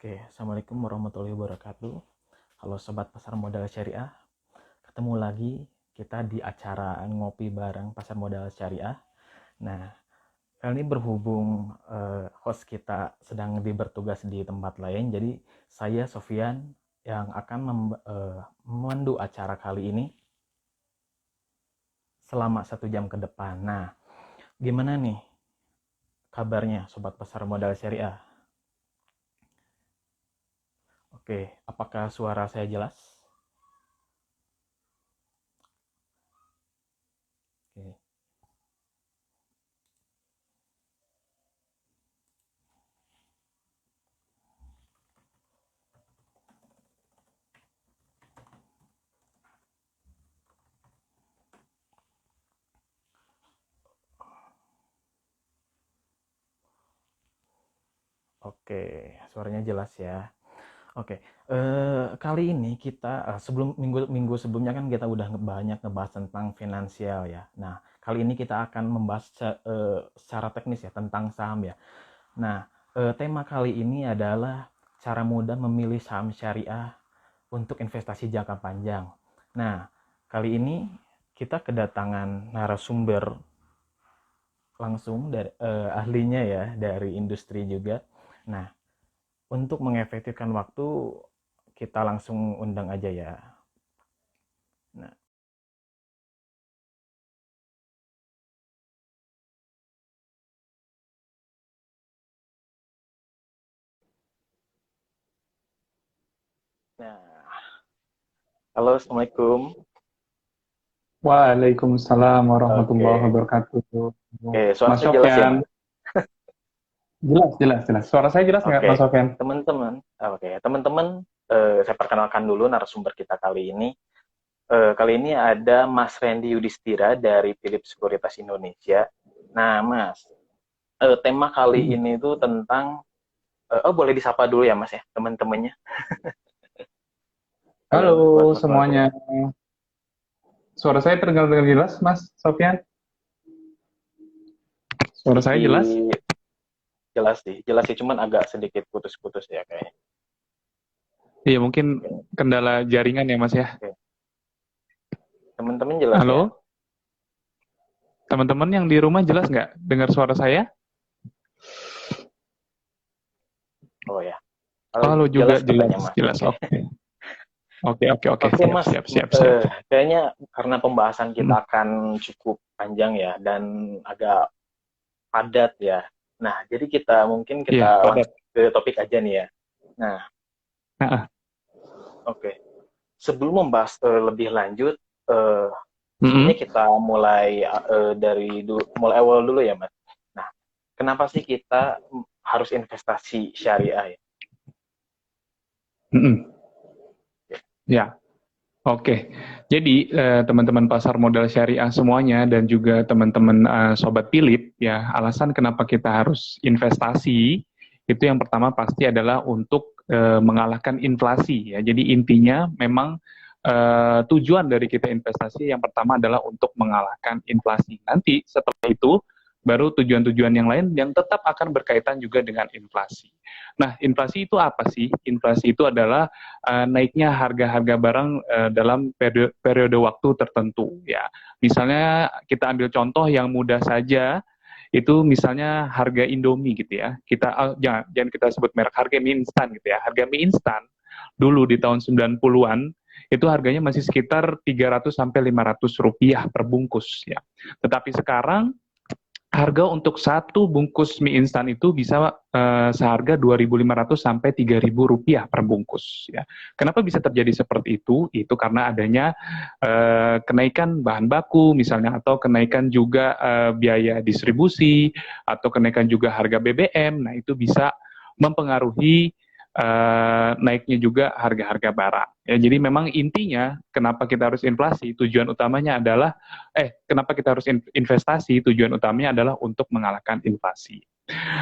Oke, Assalamualaikum warahmatullahi wabarakatuh. Halo Sobat Pasar Modal Syariah, ketemu lagi kita di acara Ngopi Bareng Pasar Modal Syariah. Nah, kali ini berhubung host kita sedang bertugas di tempat lain, jadi saya Sofian yang akan memandu acara kali ini selama 1 jam ke depan. Nah, gimana nih kabarnya Sobat Pasar Modal Syariah? Oke, apakah suara saya jelas? Oke. Oke, suaranya jelas ya. Oke, kali ini kita sebelum minggu sebelumnya kan kita udah banyak ngebahas tentang finansial ya. Nah, kali ini kita akan membahas secara teknis ya tentang saham ya. Nah, tema kali ini adalah cara mudah memilih saham syariah untuk investasi jangka panjang. Nah, kali ini kita kedatangan narasumber langsung dari ahlinya ya dari industri juga. Nah, untuk mengefektifkan waktu, kita langsung undang aja ya. Nah, nah, halo, Assalamualaikum. Waalaikumsalam warahmatullahi Oke, wabarakatuh. oke, suara Mas saya jelas ya, Mas? Sofyan, jelas, jelas, jelas. Suara saya jelas nggak, Mas Oke, Sofyan? teman-teman, saya perkenalkan dulu narasumber kita kali ini. Kali ini ada Mas Randy Yudhistira dari Philips Sekuritas Indonesia. Nah, Mas, tema kali Mm. ini tuh tentang, boleh disapa dulu ya, Mas ya, teman-temannya. Halo Halo, Mas semuanya. Sofyan. Suara saya terdengar dengan jelas, Mas Sofyan? Suara saya jelas? Sedikit jelas sih, cuman agak sedikit putus-putus ya kayaknya. Iya, mungkin Oke, kendala jaringan ya, Mas ya. oke. Teman-teman jelas ya? Halo, teman-teman yang di rumah jelas nggak dengar suara saya? Oh ya. Oh, halo juga Jelas jelas, katanya Mas. jelas. Oke. Oke, oke, oke, oke. Oke Siap, Mas, siap, siap, siap. kayaknya karena pembahasan Mm. kita akan cukup panjang ya dan agak padat ya. Nah, jadi mungkin Iya, kita padat. langsung ke topik aja nih ya. Nah, Nah, oke. Sebelum membahas lebih lanjut, eh, sebenarnya mm-mm. kita mulai mulai awal dulu ya Mas. Nah, kenapa sih kita harus investasi syariah ya? Mm-mm. Ya. Oke, jadi teman-teman pasar modal syariah semuanya dan juga teman-teman sobat Philip ya, alasan kenapa kita harus investasi itu yang pertama pasti adalah untuk mengalahkan inflasi ya. Jadi intinya memang tujuan dari kita investasi yang pertama adalah untuk mengalahkan inflasi. Nanti setelah itu baru tujuan-tujuan yang lain yang tetap akan berkaitan juga dengan inflasi. Nah, inflasi itu apa sih? Inflasi itu adalah naiknya harga-harga barang dalam periode waktu tertentu ya. Misalnya kita ambil contoh yang mudah saja itu misalnya harga Indomie gitu ya. Jangan kita sebut merek, harga mie instan gitu ya. Harga mie instan dulu di tahun 90-an itu harganya masih sekitar 300 sampai 500 rupiah per bungkus ya. Tetapi sekarang harga untuk satu bungkus mie instan itu bisa seharga 2.500 sampai 3.000 rupiah per bungkus ya. Kenapa bisa terjadi seperti itu? Itu karena adanya kenaikan bahan baku misalnya atau kenaikan juga biaya distribusi atau kenaikan juga harga BBM. Nah, itu bisa mempengaruhi naiknya juga harga-harga barang. Ya, jadi memang intinya kenapa kita harus inflasi, tujuan utamanya adalah kenapa kita harus investasi, tujuan utamanya adalah untuk mengalahkan inflasi.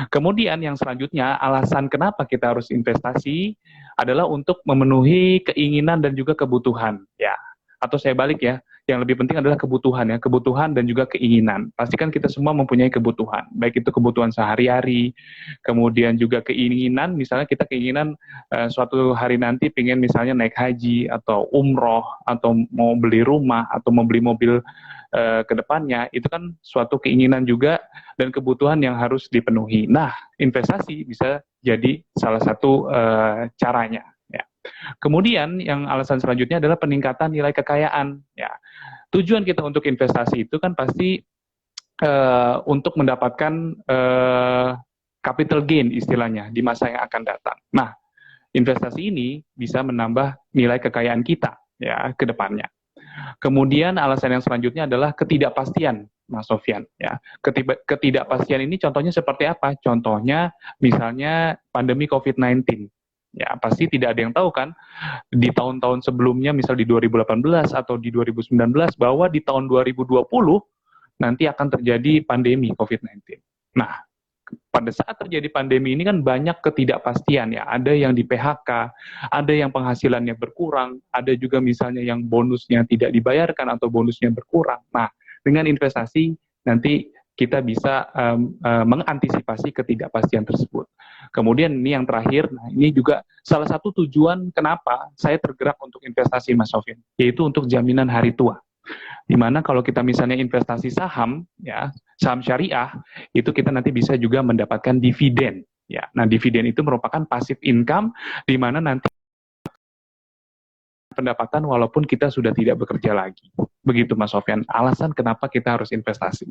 Kemudian yang selanjutnya, alasan kenapa kita harus investasi adalah untuk memenuhi keinginan dan juga kebutuhan, ya. Atau saya balik ya, yang lebih penting adalah kebutuhan ya, kebutuhan dan juga keinginan. Pastikan kita semua mempunyai kebutuhan, baik itu kebutuhan sehari-hari, kemudian juga keinginan, misalnya kita keinginan suatu hari nanti pengen misalnya naik haji atau umroh atau mau beli rumah atau mau beli mobil ke depannya, itu kan suatu keinginan juga dan kebutuhan yang harus dipenuhi. Nah, investasi bisa jadi salah satu caranya. Ya. Kemudian yang alasan selanjutnya adalah peningkatan nilai kekayaan. Ya, tujuan kita untuk investasi itu kan pasti untuk mendapatkan capital gain istilahnya di masa yang akan datang. Nah, investasi ini bisa menambah nilai kekayaan kita ya ke depannya. Kemudian alasan yang selanjutnya adalah ketidakpastian, Mas Sofyan. Ya, ketidakpastian ini contohnya seperti apa? Contohnya misalnya pandemi COVID-19. Ya, pasti tidak ada yang tahu kan di tahun-tahun sebelumnya, misal di 2018 atau di 2019, bahwa di tahun 2020 nanti akan terjadi pandemi COVID-19. Nah, pada saat terjadi pandemi ini kan banyak ketidakpastian ya. Ada yang di PHK, ada yang penghasilannya berkurang, ada juga misalnya yang bonusnya tidak dibayarkan atau bonusnya berkurang. Nah, dengan investasi nanti kita bisa mengantisipasi ketidakpastian tersebut. Kemudian ini yang terakhir, nah ini juga salah satu tujuan kenapa saya tergerak untuk investasi, Mas Sofyan, yaitu untuk jaminan hari tua. Dimana kalau kita misalnya investasi saham, ya saham syariah, itu kita nanti bisa juga mendapatkan dividen. Ya, nah dividen itu merupakan passive income, di mana nanti pendapatan walaupun kita sudah tidak bekerja lagi. Begitu Mas Sofyan, alasan kenapa kita harus investasi.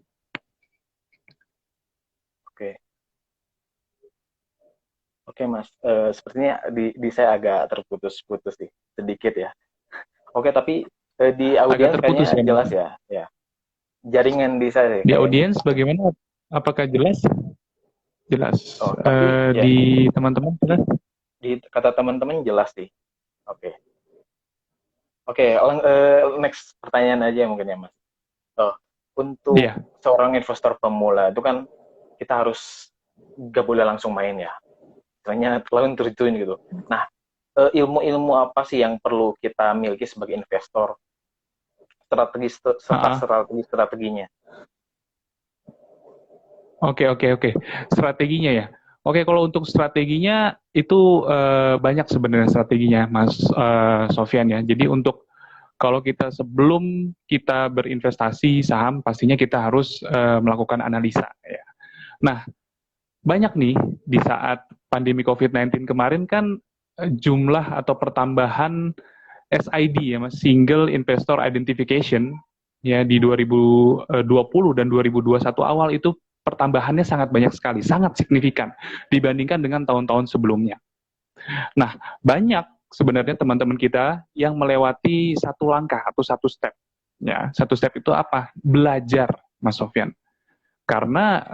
Oke, oke Mas. Sepertinya di saya agak terputus-putus nih, sedikit ya. Oke, tapi di Agak audiens terputus kayaknya ya Mas. jelas ya. Ya, jaringan di saya Di kayaknya. audiens bagaimana? Apakah jelas? Jelas. Oh, tapi ya Di teman-teman jelas? di kata teman-teman jelas sih. Oke. Oke, next pertanyaan aja mungkin ya, Mas. Oh, untuk Iya. seorang investor pemula itu kan kita harus gak boleh langsung main ya. Istilahnya terlalu terjun gitu. Nah, ilmu-ilmu apa sih yang perlu kita miliki sebagai investor? Strategi serta strateginya. Oke, oke, oke. Strateginya ya. Oke, kalau untuk strateginya itu banyak sebenarnya strateginya, Mas Sofyan ya. Jadi untuk kalau kita sebelum kita berinvestasi saham, pastinya kita harus melakukan analisa. Ya. Nah, banyak nih di saat pandemi COVID-19 kemarin kan jumlah atau pertambahan SID ya, Mas, Single Investor Identification ya di 2020 dan 2021 awal itu pertambahannya sangat banyak sekali, sangat signifikan dibandingkan dengan tahun-tahun sebelumnya. Nah, banyak sebenarnya teman-teman kita yang melewati satu langkah atau satu step. Ya, satu step itu apa? Belajar, Mas Sofyan. Karena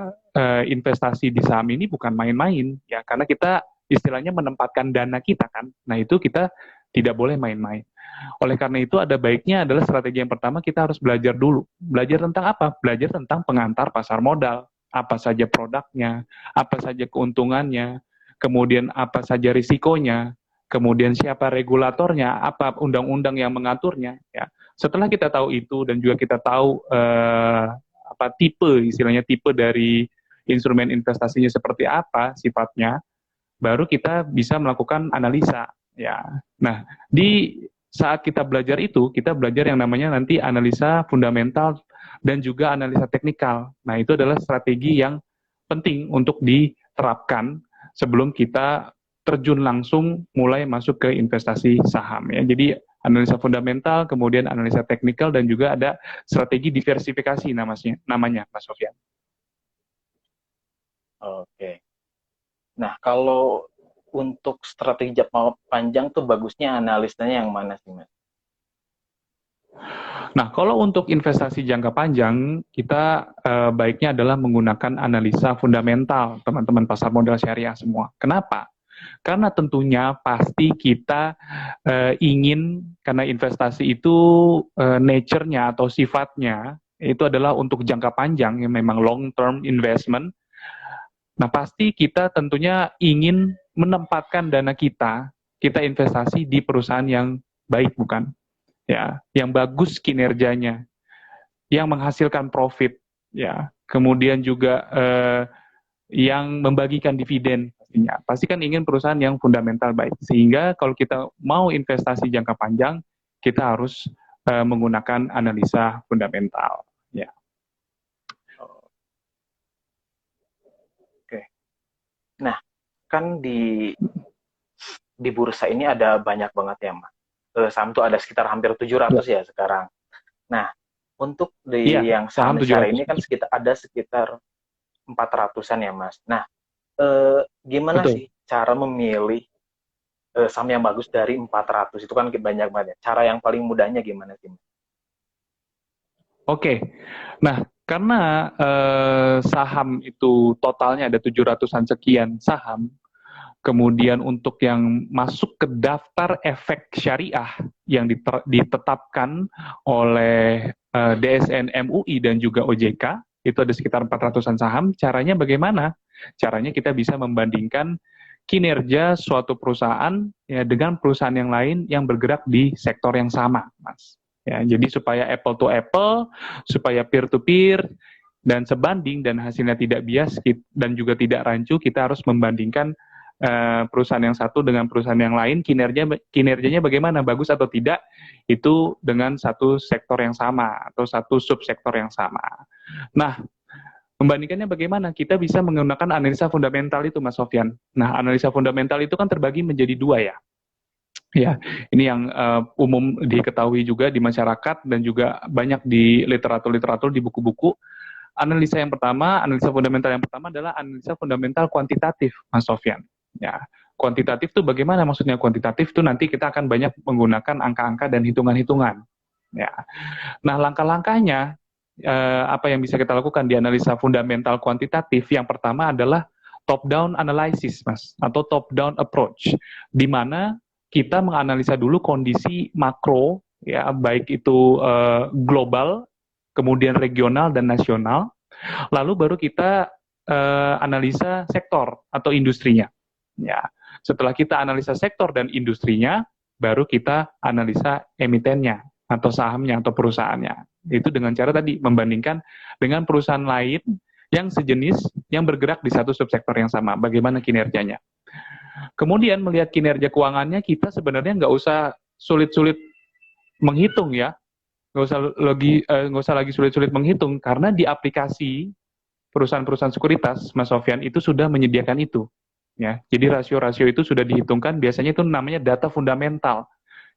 investasi di saham ini bukan main-main, ya, karena kita istilahnya menempatkan dana kita kan. Nah, itu kita tidak boleh main-main. Oleh karena itu ada baiknya adalah strategi yang pertama kita harus belajar dulu. Belajar tentang apa? Belajar tentang pengantar pasar modal. Apa saja produknya, apa saja keuntungannya, kemudian apa saja risikonya, kemudian siapa regulatornya, apa undang-undang yang mengaturnya. Ya. Setelah kita tahu itu dan juga kita tahu apa tipe, istilahnya tipe dari instrumen investasinya seperti apa sifatnya, baru kita bisa melakukan analisa. Ya, nah di saat kita belajar itu, kita belajar yang namanya nanti analisa fundamental dan juga analisa teknikal. Nah, itu adalah strategi yang penting untuk diterapkan sebelum kita terjun langsung mulai masuk ke investasi saham ya. Jadi analisa fundamental, kemudian analisa teknikal dan juga ada strategi diversifikasi namanya Mas Sofyan. Oke. Nah, kalau untuk strategi jangka panjang tuh bagusnya analisanya yang mana sih, Mas? Nah, kalau untuk investasi jangka panjang, kita baiknya adalah menggunakan analisa fundamental, teman-teman pasar modal syariah semua. Kenapa? Karena tentunya pasti kita ingin, karena investasi itu nature-nya atau sifatnya, itu adalah untuk jangka panjang, yang memang long-term investment. Nah, pasti kita tentunya ingin menempatkan dana kita investasi di perusahaan yang baik, bukan? ya, yang bagus kinerjanya, yang menghasilkan profit, ya, kemudian juga yang membagikan dividen pastinya. Pasti kan ingin perusahaan yang fundamental baik. Sehingga kalau kita mau investasi jangka panjang, kita harus menggunakan analisa fundamental. Ya. Oke. Nah, kan di bursa ini ada banyak banget ya, Mas. Saham tuh ada sekitar hampir 700 ya sekarang. Nah, untuk Iya, di yang saham saham syariah 700. ini kan sekitar 400-an ya, Mas. Nah, gimana Betul. sih cara memilih saham yang bagus dari 400? Itu kan banyak banget. Cara yang paling mudahnya gimana sih, Mas? Oke. Nah, karena saham itu totalnya ada 700-an sekian saham, kemudian untuk yang masuk ke daftar efek syariah yang ditetapkan oleh DSN MUI dan juga OJK, itu ada sekitar 400-an saham. Caranya bagaimana? Caranya kita bisa membandingkan kinerja suatu perusahaan ya dengan perusahaan yang lain yang bergerak di sektor yang sama, Mas. Ya, jadi supaya apple to apple, supaya peer to peer, dan sebanding dan hasilnya tidak bias dan juga tidak rancu, kita harus membandingkan perusahaan yang satu dengan perusahaan yang lain, kinerjanya bagaimana, bagus atau tidak, itu dengan satu sektor yang sama atau satu subsektor yang sama. Nah, membandingkannya bagaimana? Kita bisa menggunakan analisa fundamental itu, Mas Sofyan. Nah, analisa fundamental itu kan terbagi menjadi dua ya. Ya, ini yang umum diketahui juga di masyarakat dan juga banyak di literatur-literatur, di buku-buku. Analisa fundamental yang pertama adalah analisa fundamental kuantitatif, Mas Sofyan. Ya, kuantitatif itu bagaimana maksudnya? Kuantitatif itu nanti kita akan banyak menggunakan angka-angka dan hitungan-hitungan. Ya, nah langkah-langkahnya apa yang bisa kita lakukan di analisa fundamental kuantitatif? Yang pertama adalah top-down analysis, Mas, atau top-down approach, di mana kita menganalisa dulu kondisi makro, ya baik itu global, kemudian regional dan nasional, lalu baru kita analisa sektor atau industrinya. Ya, setelah kita analisa sektor dan industrinya, baru kita analisa emitennya atau sahamnya atau perusahaannya. Itu dengan cara tadi membandingkan dengan perusahaan lain yang sejenis yang bergerak di satu subsektor yang sama, bagaimana kinerjanya. Kemudian melihat kinerja keuangannya, kita sebenarnya nggak usah sulit-sulit menghitung ya, nggak usah lagi sulit-sulit menghitung karena di aplikasi perusahaan-perusahaan sekuritas, Mas Sofyan, itu sudah menyediakan itu. Ya, jadi rasio-rasio itu sudah dihitungkan. Biasanya itu namanya data fundamental.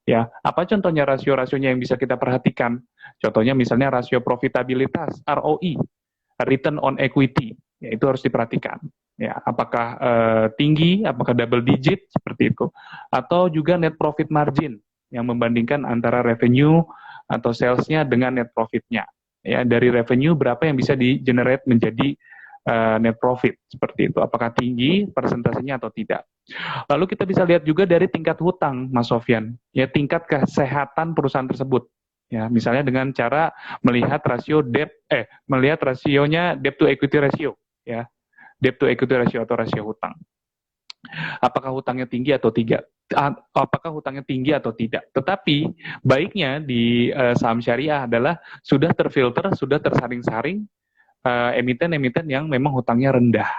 Ya, apa contohnya rasio-rasionya yang bisa kita perhatikan? Contohnya misalnya rasio profitabilitas (ROE), return on equity. Ya, itu harus diperhatikan. Ya, apakah tinggi, apakah double digit seperti itu, atau juga net profit margin yang membandingkan antara revenue atau salesnya dengan net profitnya. Ya, dari revenue berapa yang bisa di-generate menjadi net profit seperti itu. Apakah tinggi persentasenya atau tidak. Lalu kita bisa lihat juga dari tingkat hutang, Mas Sofyan. Ya, tingkat kesehatan perusahaan tersebut. Ya, misalnya dengan cara melihat melihat rasionya debt to equity ratio, ya. Debt to equity ratio atau rasio hutang. Apakah hutangnya tinggi atau tidak? Apakah hutangnya tinggi atau tidak? Tetapi baiknya di saham syariah adalah sudah terfilter, sudah tersaring-saring emiten-emiten yang memang hutangnya rendah.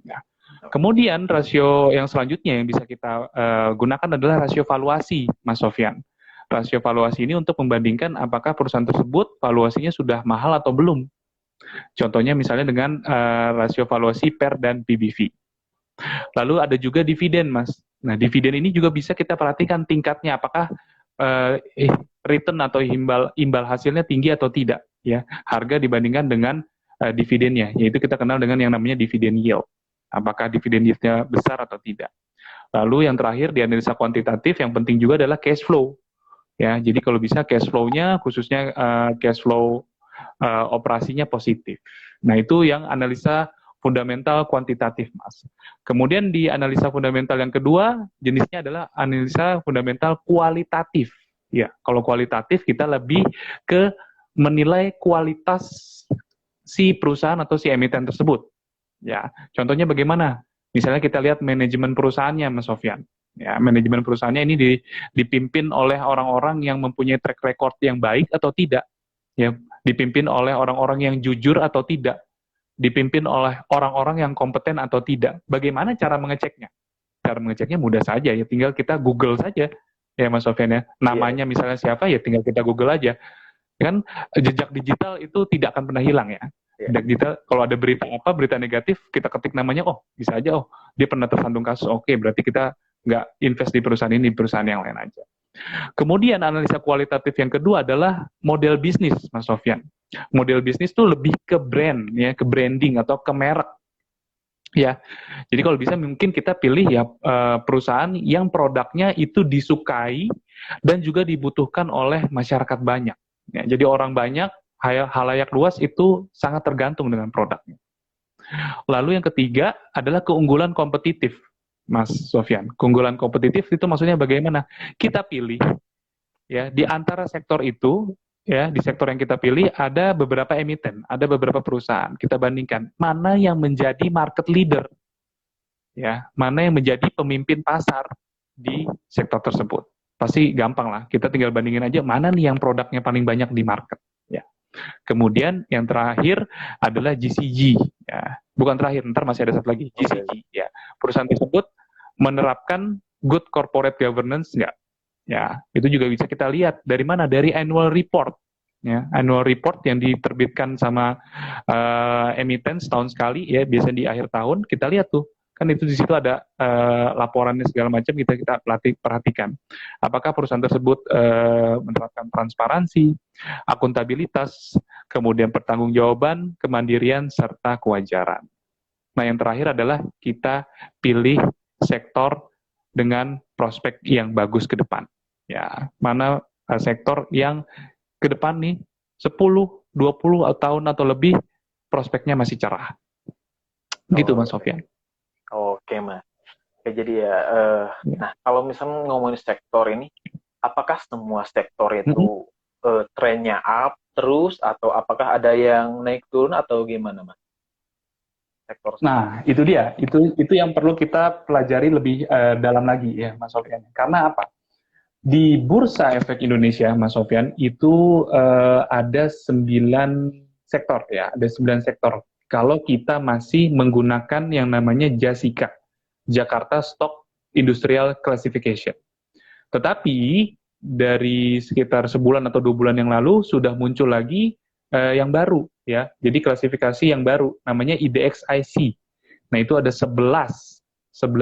Ya. Kemudian rasio yang selanjutnya yang bisa kita gunakan adalah rasio valuasi, Mas Sofyan. Rasio valuasi ini untuk membandingkan apakah perusahaan tersebut valuasinya sudah mahal atau belum. Contohnya misalnya dengan rasio valuasi PER dan PBV. Lalu ada juga dividen, Mas. Nah, dividen ini juga bisa kita perhatikan tingkatnya, apakah return atau imbal hasilnya tinggi atau tidak, ya. Harga dibandingkan dengan dividennya, yaitu kita kenal dengan yang namanya dividen yield. Apakah dividen yieldnya besar atau tidak. Lalu yang terakhir di analisa kuantitatif yang penting juga adalah cash flow. Ya, jadi kalau bisa cash flow-nya khususnya cash flow operasinya positif. Nah, itu yang analisa fundamental kuantitatif, Mas. Kemudian di analisa fundamental yang kedua, jenisnya adalah analisa fundamental kualitatif. Ya, kalau kualitatif kita lebih ke menilai kualitas si perusahaan atau si emiten tersebut. Ya, contohnya bagaimana? Misalnya kita lihat manajemen perusahaannya, Mas Sofyan. Ya, manajemen perusahaannya ini dipimpin oleh orang-orang yang mempunyai track record yang baik atau tidak, ya, dipimpin oleh orang-orang yang jujur atau tidak, dipimpin oleh orang-orang yang kompeten atau tidak. Bagaimana cara mengeceknya? Cara mengeceknya mudah saja, ya tinggal kita Google saja, ya Mas Sofyan ya. Iya, Namanya misalnya siapa, ya tinggal kita Google aja. Kan jejak digital itu tidak akan pernah hilang ya. iya. Jejak digital, kalau ada berita apa, berita negatif, kita ketik namanya, oh bisa aja, oh dia pernah tersandung kasus, oke berarti kita nggak invest di perusahaan ini, perusahaan yang lain aja. Kemudian analisa kualitatif yang kedua adalah model bisnis, Mas Sofyan. Model bisnis itu lebih ke brand, ya, ke branding atau ke merek. Ya, jadi kalau bisa mungkin kita pilih ya perusahaan yang produknya itu disukai dan juga dibutuhkan oleh masyarakat banyak. Ya, jadi orang banyak, halayak luas itu sangat tergantung dengan produknya. Lalu yang ketiga adalah keunggulan kompetitif, Mas Sofyan. Keunggulan kompetitif itu maksudnya bagaimana? Kita pilih ya di antara sektor itu, ya di sektor yang kita pilih ada beberapa emiten, ada beberapa perusahaan. Kita bandingkan mana yang menjadi market leader, ya mana yang menjadi pemimpin pasar di sektor tersebut. Pasti gampang lah, kita tinggal bandingin aja mana nih yang produknya paling banyak di market, ya. Kemudian yang terakhir adalah GCG, ya. Bukan terakhir, ntar masih ada satu lagi, Oke. GCG, ya. Perusahaan tersebut menerapkan good corporate governance nggak? Ya, itu juga bisa kita lihat dari mana? Dari annual report, ya. Annual report yang diterbitkan sama emiten setahun sekali, ya, biasanya di akhir tahun. Kita lihat tuh, kan itu di situ ada laporannya segala macam, kita perhatikan. Apakah perusahaan tersebut menerapkan transparansi, akuntabilitas, kemudian pertanggungjawaban, kemandirian, serta kewajaran. Nah, yang terakhir adalah kita pilih sektor dengan prospek yang bagus ke depan. Ya, mana sektor yang ke depan nih 10, 20 tahun atau lebih prospeknya masih cerah. Gitu Oh, Mas Sofyan. oke, Mas. Oke, jadi ya, Ya. nah kalau misalnya ngomongin sektor ini, apakah semua sektor Mm-mm. itu trennya up terus atau apakah ada yang naik turun atau gimana, Mas? Sektor sendiri. Nah, itu dia. Itu yang perlu kita pelajari lebih dalam lagi ya, Mas Sofyan. Karena apa? Di Bursa Efek Indonesia, Mas Sofyan, itu ada 9 sektor ya, ada 9 sektor. Kalau kita masih menggunakan yang namanya JASICA, Jakarta Stock Industrial Classification. Tetapi dari sekitar sebulan atau 2 bulan yang lalu sudah muncul lagi yang baru ya. Jadi klasifikasi yang baru namanya IDXIC. Nah, itu ada 11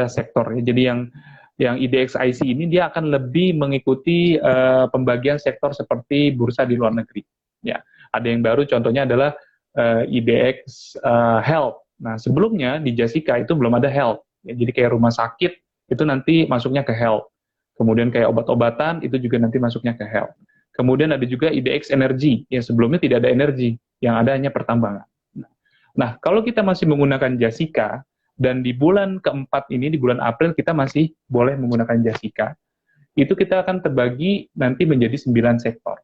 sektor ya. Jadi yang IDXIC ini dia akan lebih mengikuti pembagian sektor seperti bursa di luar negeri. Ya, ada yang baru contohnya adalah IDX Health. Nah, sebelumnya di Jasika itu belum ada health. Ya, jadi kayak rumah sakit itu nanti masuknya ke health. Kemudian kayak obat-obatan itu juga nanti masuknya ke health. Kemudian ada juga IDX Energi, yang sebelumnya tidak ada energi, yang ada hanya pertambangan. Nah, kalau kita masih menggunakan Jasika, dan di bulan keempat ini, di bulan April, kita masih boleh menggunakan Jasika, itu kita akan terbagi nanti menjadi 9 sektor.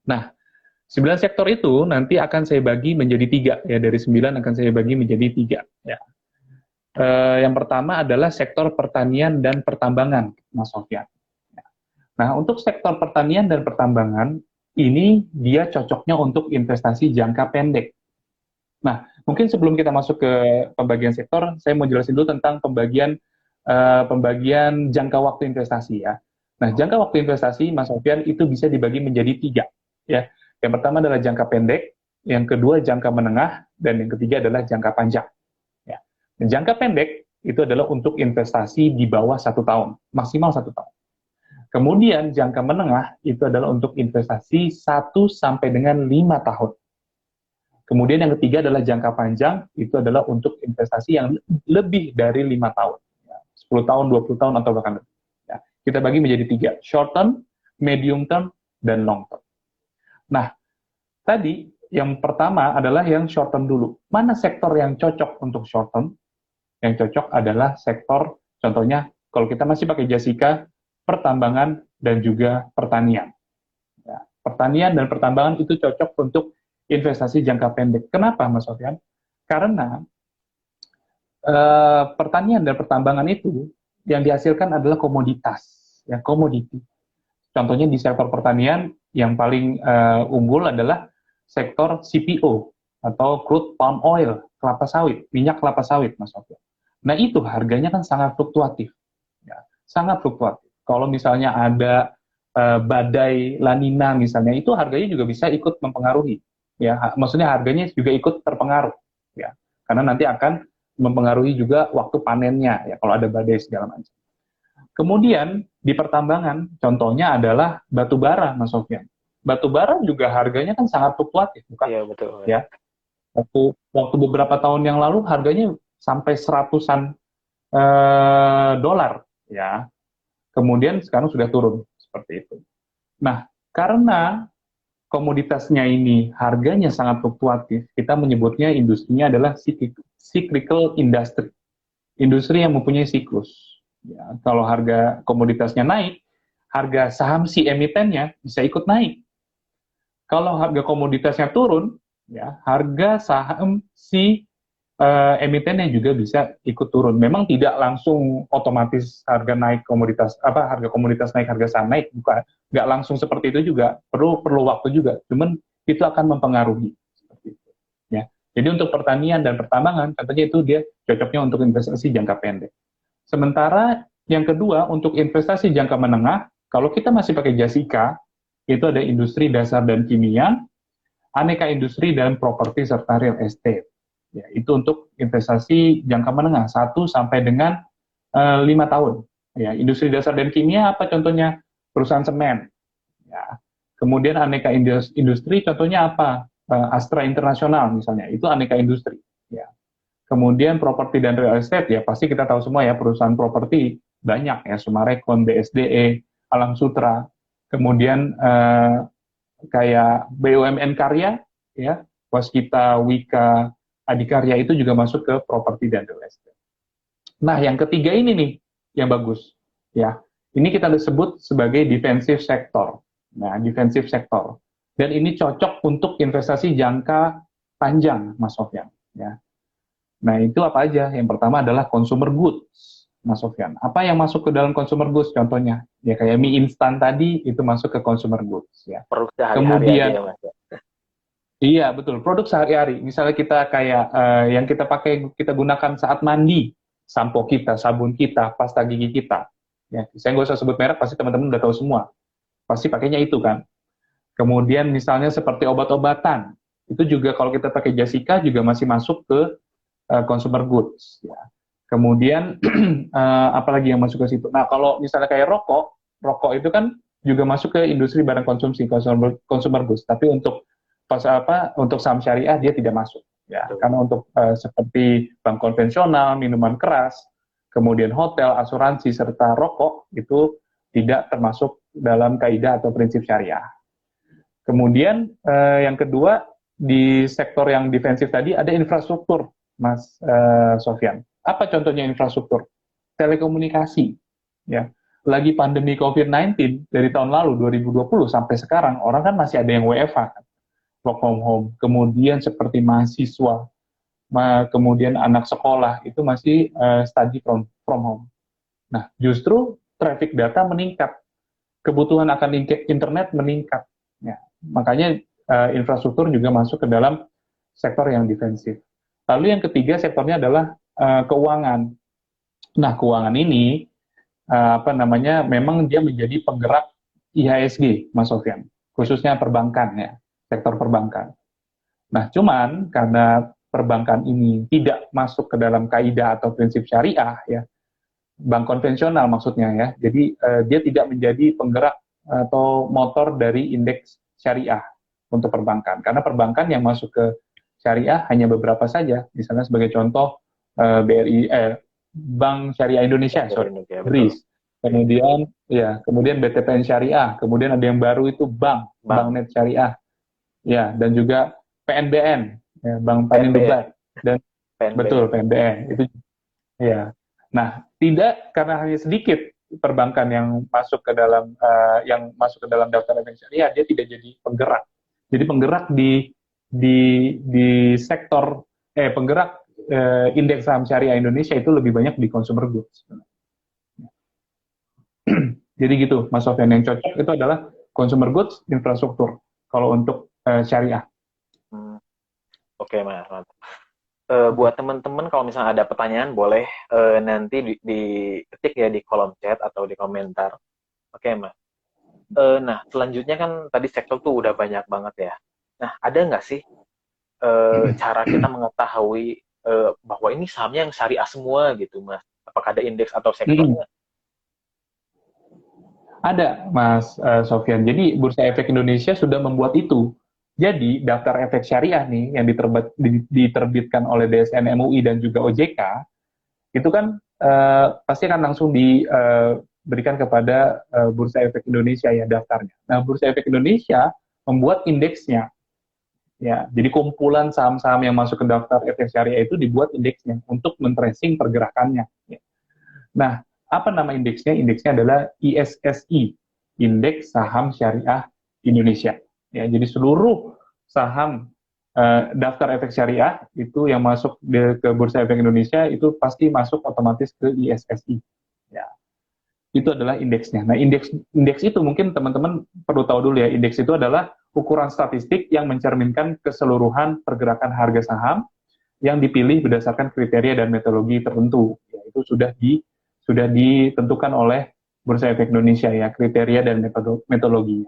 Nah, 9 sektor itu nanti akan saya bagi menjadi 3, ya, dari 9 akan saya bagi menjadi 3. Ya. Yang pertama adalah sektor pertanian dan pertambangan, Mas Sofyan. Nah, untuk sektor pertanian dan pertambangan, ini dia cocoknya untuk investasi jangka pendek. Nah, mungkin sebelum kita masuk ke pembagian sektor, saya mau jelasin dulu tentang pembagian jangka waktu investasi ya. Nah, jangka waktu investasi, Mas Sofian, itu bisa dibagi menjadi 3. Ya. Yang pertama adalah jangka pendek, yang kedua jangka menengah, dan yang ketiga adalah jangka panjang. Ya. Dan jangka pendek itu adalah untuk investasi di bawah 1 tahun, maksimal 1 tahun. Kemudian jangka menengah itu adalah untuk investasi 1 sampai dengan 5 tahun. Kemudian yang ketiga adalah jangka panjang, itu adalah untuk investasi yang lebih dari 5 tahun. 10 tahun, 20 tahun, atau bahkan lebih. Ya, kita bagi menjadi 3, short term, medium term, dan long term. Nah, tadi yang pertama adalah yang short term dulu. Mana sektor yang cocok untuk short term? Yang cocok adalah sektor, contohnya, kalau kita masih pakai Jasika, pertambangan dan juga pertanian. Ya, pertanian dan pertambangan itu cocok untuk investasi jangka pendek. Kenapa, Mas Sofyan? Karena pertanian dan pertambangan itu yang dihasilkan adalah komoditas, ya komoditi. Contohnya di sektor pertanian yang paling unggul adalah sektor CPO atau crude palm oil, kelapa sawit, minyak kelapa sawit, Mas Sofyan. Nah itu harganya kan sangat fluktuatif, ya, sangat fluktuatif. Kalau misalnya ada badai La Nina misalnya, itu harganya juga bisa ikut mempengaruhi, ya. Maksudnya harganya juga ikut terpengaruh, ya, karena nanti akan mempengaruhi juga waktu panennya, ya, kalau ada badai segala macam. Kemudian di pertambangan, contohnya adalah batu bara, Mas Sofyan. Batu bara juga harganya kan sangat fluktuatif, bukan? Iya betul. Ya, waktu beberapa tahun yang lalu harganya sampai seratusan dolar, ya. Kemudian sekarang sudah turun seperti itu. Nah, karena komoditasnya ini harganya sangat fluktuatif, kita menyebutnya industrinya adalah cyclical industry, industri yang mempunyai siklus. Ya, kalau harga komoditasnya naik, harga saham si emitennya bisa ikut naik. Kalau harga komoditasnya turun, ya harga saham si emitennya juga bisa ikut turun. Memang tidak langsung otomatis harga naik komoditas harga komoditas naik, harga saham naik, bukan. Nggak langsung seperti itu juga. Perlu waktu juga. Cuman itu akan mempengaruhi seperti itu. Ya. Jadi untuk pertanian dan pertambangan katanya itu dia cocoknya untuk investasi jangka pendek. Sementara yang kedua untuk investasi jangka menengah, kalau kita masih pakai Jessica, itu ada industri dasar dan kimia, aneka industri dan properti serta real estate. Ya, itu untuk investasi jangka menengah 1 sampai dengan 5 tahun. Ya, industri dasar dan kimia apa contohnya? Perusahaan semen. Ya. Kemudian aneka industri contohnya apa? Astra Internasional misalnya, itu aneka industri. Ya. Kemudian properti dan real estate, ya pasti kita tahu semua ya, perusahaan properti banyak ya, Sumarekon, BSDE, Alam Sutra, kemudian kayak BUMN Karya, ya, Waskita, Wika, Adikarya itu juga masuk ke properti dan real estate. Nah, yang ketiga ini nih yang bagus, ya. Ini kita sebut sebagai defensive sector. Nah, defensive sector. Dan ini cocok untuk investasi jangka panjang, Mas Sofyan. Ya. Nah, itu apa aja? Yang pertama adalah consumer goods, Mas Sofyan. Apa yang masuk ke dalam consumer goods? Contohnya, ya kayak mie instan tadi, itu masuk ke consumer goods. Ya. Produk sehari-hari aja Kemudian, ya Mas. iya, betul. Produk sehari-hari. Misalnya kita kayak yang kita pakai, kita gunakan saat mandi, sampo kita, sabun kita, pasta gigi kita. Ya, saya nggak usah sebut merek, pasti teman-teman udah tahu semua. Pasti pakainya itu kan. Kemudian misalnya seperti obat-obatan, itu juga kalau kita pakai Jessica juga masih masuk ke consumer goods. Ya. Kemudian apalagi yang masuk ke situ. Nah, kalau misalnya kayak rokok, rokok itu kan juga masuk ke industri barang konsumsi, consumer goods. Tapi untuk untuk saham syariah dia tidak masuk, ya. Karena untuk seperti bank konvensional, minuman keras, kemudian hotel, asuransi serta rokok itu tidak termasuk dalam kaidah atau prinsip syariah. Kemudian yang kedua di sektor yang defensif tadi ada infrastruktur, Mas Sofyan. Apa contohnya infrastruktur? Telekomunikasi, ya. Lagi pandemi COVID-19 dari tahun lalu 2020 sampai sekarang orang kan masih ada yang WFH kan, work from home. Kemudian seperti mahasiswa, kemudian anak sekolah itu masih study from home. Nah, justru traffic data meningkat, kebutuhan akan internet meningkat. Ya, makanya infrastruktur juga masuk ke dalam sektor yang defensif. Lalu yang ketiga sektornya adalah keuangan. Nah, keuangan ini memang dia menjadi penggerak IHSG, Mas Sofyan, khususnya perbankan ya, sektor perbankan. Nah, cuman karena perbankan ini tidak masuk ke dalam kaidah atau prinsip syariah ya, bank konvensional maksudnya ya. Jadi dia tidak menjadi penggerak atau motor dari indeks syariah untuk perbankan. Karena perbankan yang masuk ke syariah hanya beberapa saja. Misalnya sebagai contoh BRI, Bank Syariah Indonesia, BRIS. Kemudian BTPN Syariah, kemudian ada yang baru itu Banknet Syariah, ya, dan juga PNBN, ya, Bank Panindubat, dan PNBN. Betul PNBN itu, ya. Nah, tidak karena hanya sedikit perbankan yang masuk ke dalam daftar efek syariah, dia tidak jadi penggerak. Jadi penggerak di sektor penggerak indeks saham syariah Indonesia itu lebih banyak di consumer goods. Jadi gitu, Mas Sofyan, yang cocok itu adalah consumer goods, infrastruktur. Kalau untuk syariah. Hmm, oke Mas. Mantap. Oke. Buat teman-teman kalau misalnya ada pertanyaan boleh nanti diketik ya di kolom chat atau di komentar. Oke Mas. Nah selanjutnya kan tadi sektor tuh udah banyak banget ya. Nah ada nggak sih cara kita mengetahui bahwa ini sahamnya yang syariah semua gitu Mas? Apakah ada indeks atau sektornya? Ada, Mas Sofyan. Jadi Bursa Efek Indonesia sudah membuat itu. Jadi daftar efek syariah nih yang diterbitkan oleh DSN MUI dan juga OJK itu kan pasti akan langsung diberikan kepada Bursa Efek Indonesia ya daftarnya. Nah, Bursa Efek Indonesia membuat indeksnya ya. Jadi kumpulan saham-saham yang masuk ke daftar efek syariah itu dibuat indeksnya untuk men-tracing pergerakannya. Ya. Nah, apa nama indeksnya? Indeksnya adalah ISSI, Indeks Saham Syariah Indonesia. Ya, jadi seluruh saham daftar efek syariah itu yang masuk ke Bursa Efek Indonesia itu pasti masuk otomatis ke ISSI. Ya, itu adalah indeksnya. Nah, indeks itu mungkin teman-teman perlu tahu dulu ya. Indeks itu adalah ukuran statistik yang mencerminkan keseluruhan pergerakan harga saham yang dipilih berdasarkan kriteria dan metodologi tertentu. Ya, itu sudah ditentukan oleh Bursa Efek Indonesia ya, kriteria dan metodologi.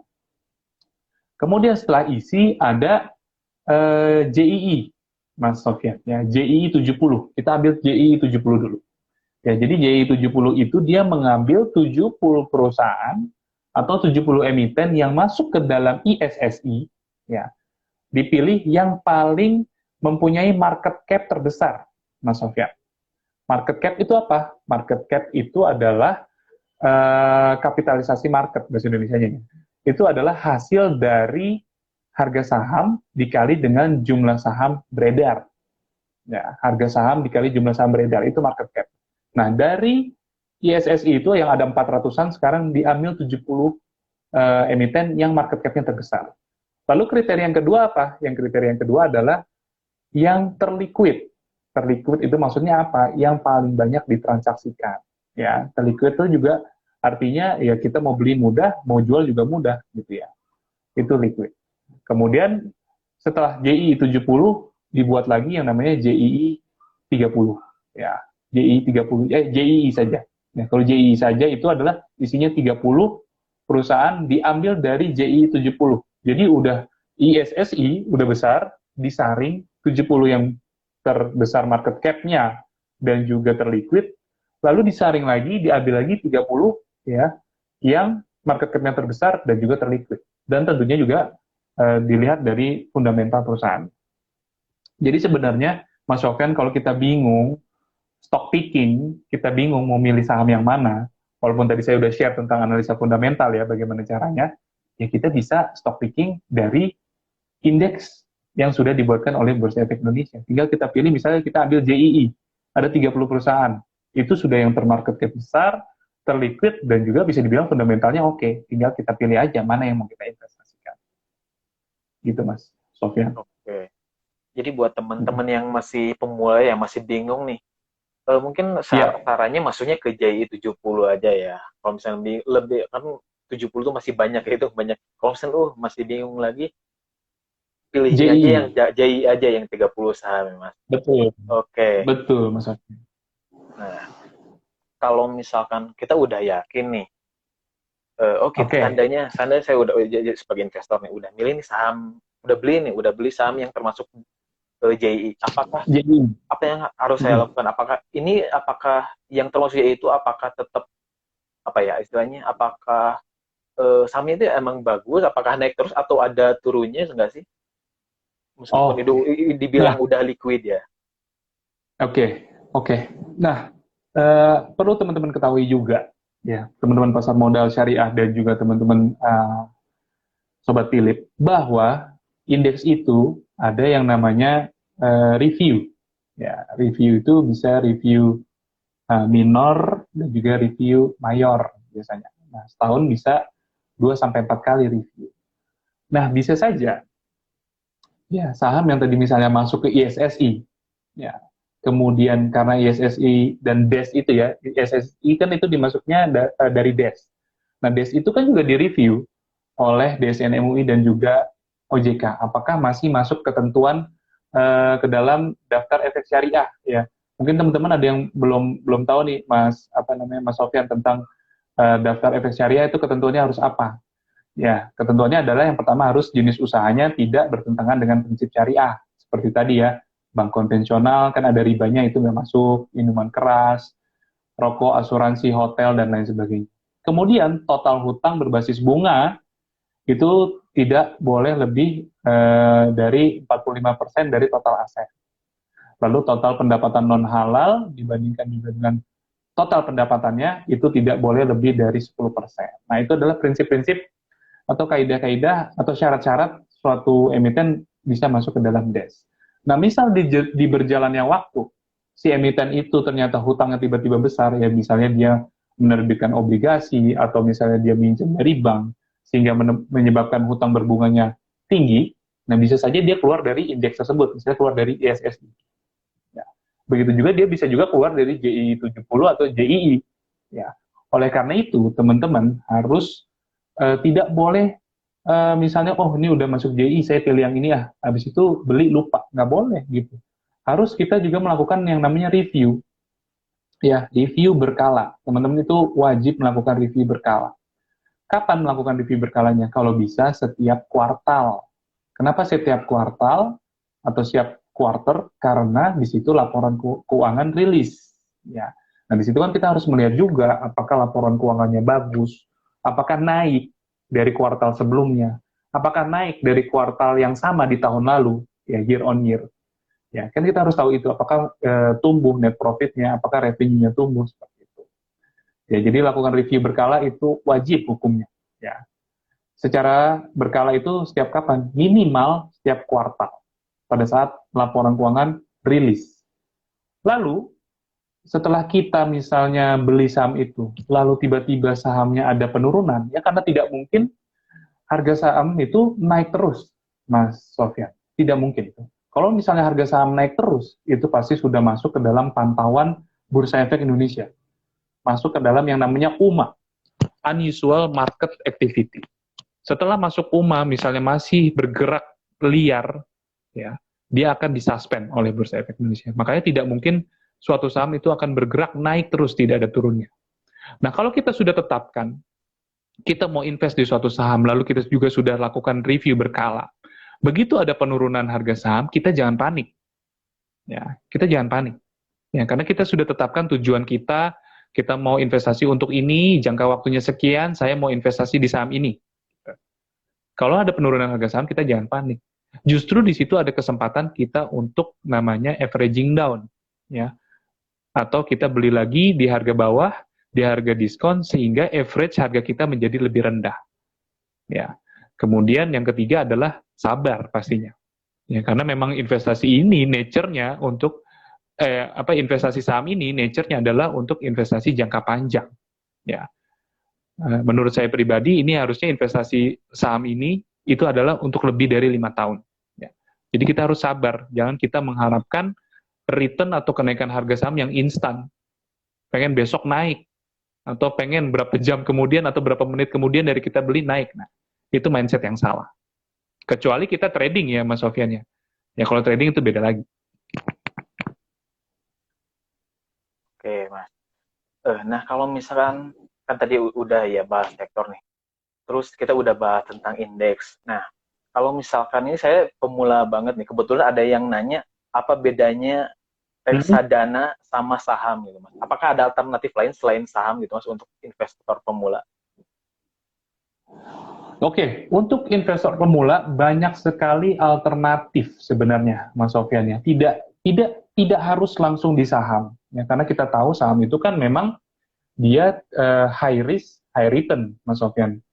Kemudian setelah isi ada JII, Mas Sofyan, ya, JII 70. Kita ambil JII 70 dulu. Ya, jadi JII 70 itu dia mengambil 70 perusahaan atau 70 emiten yang masuk ke dalam ISSI, ya, dipilih yang paling mempunyai market cap terbesar, Mas Sofyan. Market cap itu apa? Market cap itu adalah kapitalisasi market bahasa Indonesianya. Itu adalah hasil dari harga saham dikali dengan jumlah saham beredar. Ya, harga saham dikali jumlah saham beredar itu market cap. Nah, dari ISSI itu yang ada 400-an sekarang diambil 70 emiten yang market cap-nya terbesar. Lalu kriteria yang kedua apa? Yang kriteria yang kedua adalah yang terliquid. Terliquid itu maksudnya apa? Yang paling banyak ditransaksikan. Ya, terliquid itu juga artinya ya kita mau beli mudah, mau jual juga mudah gitu ya. Itu liquid. Kemudian setelah JII 70 dibuat lagi yang namanya JII 30. Ya, JII 30 JII saja. Nah, kalau JII saja itu adalah isinya 30 perusahaan diambil dari JII 70. Jadi udah ISSI udah besar disaring 70 yang terbesar market cap-nya dan juga terliquid, lalu disaring lagi, diambil lagi 30 ya yang market cap-nya terbesar dan juga terliquid. Dan tentunya juga dilihat dari fundamental perusahaan. Jadi sebenarnya Mas Sofyan kalau kita bingung stock picking, kita bingung mau milih saham yang mana, walaupun tadi saya udah share tentang analisa fundamental ya bagaimana caranya, ya kita bisa stock picking dari indeks yang sudah dibuatkan oleh Bursa Efek Indonesia. Tinggal kita pilih, misalnya kita ambil JII, ada 30 perusahaan. Itu sudah yang termarket cap besar, terliquid, dan juga bisa dibilang fundamentalnya oke. Tinggal kita pilih aja mana yang mau kita investasikan. Gitu Mas Sofyan. Oke. Jadi buat teman-teman yang masih pemula, yang masih bingung nih, mungkin Ya, sarannya masuknya ke JI 70 aja ya. Kalau misalnya lebih kan 70 tuh masih banyak ya, itu banyak. Kalau misalnya masih bingung lagi, pilih ini aja yang JII. JI aja yang 30 saham ya, Mas. Betul. Oke. Betul Mas Sofyan. Nah, kalau misalkan kita udah yakin nih, oke Oke. seandainya saya udah jadi sebagai investor nih, udah milih nih saham, udah beli saham yang termasuk JI. JII. Apa yang harus saya Mm. lakukan? Apakah yang termasuk JI itu apakah tetap apa ya istilahnya? Apakah sahamnya itu emang bagus? Apakah naik terus atau ada turunnya enggak sih? Meskipun Oh, itu oke. dibilang Nah, udah liquid ya. oke. Oke. Nah, perlu teman-teman ketahui juga, ya, teman-teman pasar modal syariah dan juga teman-teman sobat Philip, bahwa indeks itu ada yang namanya review. Ya, review itu bisa review minor dan juga review mayor biasanya. Nah, setahun bisa 2 sampai 4 kali review. Nah, bisa saja ya saham yang tadi misalnya masuk ke ISSI, ya. Kemudian karena ISSI dan DES itu ya, ISSI kan itu dimasuknya dari DES. Nah, DES itu kan juga direview oleh DSN MUI dan juga OJK. Apakah masih masuk ketentuan ke dalam daftar efek syariah ya? Mungkin teman-teman ada yang belum tahu nih, Mas Sofyan, tentang daftar efek syariah itu ketentuannya harus apa? Ya, ketentuannya adalah yang pertama harus jenis usahanya tidak bertentangan dengan prinsip syariah. Seperti tadi ya, bank konvensional kan ada ribanya itu nggak masuk, minuman keras, rokok, asuransi, hotel, dan lain sebagainya. Kemudian total hutang berbasis bunga itu tidak boleh lebih dari 45% dari total aset. Lalu total pendapatan non halal dibandingkan juga dengan total pendapatannya itu tidak boleh lebih dari 10%. Nah, itu adalah prinsip-prinsip atau kaidah-kaidah atau syarat-syarat suatu emiten bisa masuk ke dalam DES. Nah, misal di berjalannya waktu, si emiten itu ternyata hutangnya tiba-tiba besar, ya misalnya dia menerbitkan obligasi, atau misalnya dia minjem dari bank, sehingga menyebabkan hutang berbunganya tinggi, nah bisa saja dia keluar dari indeks tersebut, misalnya keluar dari ISSI. Ya. Begitu juga dia bisa juga keluar dari JII 70 atau JII. Ya. Oleh karena itu, teman-teman harus tidak boleh misalnya, oh ini udah masuk JI, saya pilih yang ini ya, habis itu beli lupa, nggak boleh gitu. Harus kita juga melakukan yang namanya review, ya review berkala. Teman-teman itu wajib melakukan review berkala. Kapan melakukan review berkalanya? Kalau bisa setiap kuartal. Kenapa setiap kuartal atau setiap quarter? Karena di situ laporan keuangan rilis. Ya. Nah, di situ kan kita harus melihat juga apakah laporan keuangannya bagus, apakah naik dari kuartal sebelumnya, apakah naik dari kuartal yang sama di tahun lalu, ya year on year. Ya, kan kita harus tahu itu apakah tumbuh net profitnya, apakah revenue-nya tumbuh seperti itu. Ya, jadi lakukan review berkala itu wajib hukumnya. Ya, secara berkala itu setiap kapan? Minimal setiap kuartal pada saat laporan keuangan rilis. Lalu setelah kita misalnya beli saham itu, lalu tiba-tiba sahamnya ada penurunan, ya karena tidak mungkin harga saham itu naik terus, Mas Sofyan. Tidak mungkin. Kalau misalnya harga saham naik terus, itu pasti sudah masuk ke dalam pantauan Bursa Efek Indonesia. Masuk ke dalam yang namanya UMA, Unusual Market Activity. Setelah masuk UMA, misalnya masih bergerak liar, ya, dia akan disuspend oleh Bursa Efek Indonesia. Makanya tidak mungkin suatu saham itu akan bergerak naik terus, tidak ada turunnya. Nah, kalau kita sudah tetapkan, kita mau invest di suatu saham, lalu kita juga sudah lakukan review berkala. Begitu ada penurunan harga saham, kita jangan panik. Ya, kita jangan panik. Ya, karena kita sudah tetapkan tujuan kita mau investasi untuk ini, jangka waktunya sekian, saya mau investasi di saham ini. Kalau ada penurunan harga saham, kita jangan panik. Justru di situ ada kesempatan kita untuk namanya averaging down, ya. Atau kita beli lagi di harga bawah, di harga diskon, sehingga average harga kita menjadi lebih rendah. Ya. Kemudian yang ketiga adalah sabar pastinya. Ya, karena memang investasi ini nature-nya untuk investasi saham ini nature-nya adalah untuk investasi jangka panjang. Ya. Menurut saya pribadi ini harusnya investasi saham ini itu adalah untuk lebih dari 5 tahun. Ya. Jadi kita harus sabar, jangan kita mengharapkan return atau kenaikan harga saham yang instan. Pengen besok naik, atau pengen berapa jam kemudian atau berapa menit kemudian dari kita beli naik. Nah, itu mindset yang salah. Kecuali kita trading ya Mas Sofyan ya. Ya kalau trading itu beda lagi. Oke, Mas. Nah, kalau misalkan kan tadi udah ya bahas sektor nih. Terus kita udah bahas tentang indeks. Nah, kalau misalkan ini saya pemula banget nih, kebetulan ada yang nanya apa bedanya reksadana sama saham gitu, Mas. Apakah ada alternatif lain selain saham gitu, Mas, untuk investor pemula? Oke, untuk investor pemula banyak sekali alternatif sebenarnya, Mas Sofyan ya. Tidak harus langsung di saham, ya karena kita tahu saham itu kan memang dia high risk, high return, Mas Sofyan.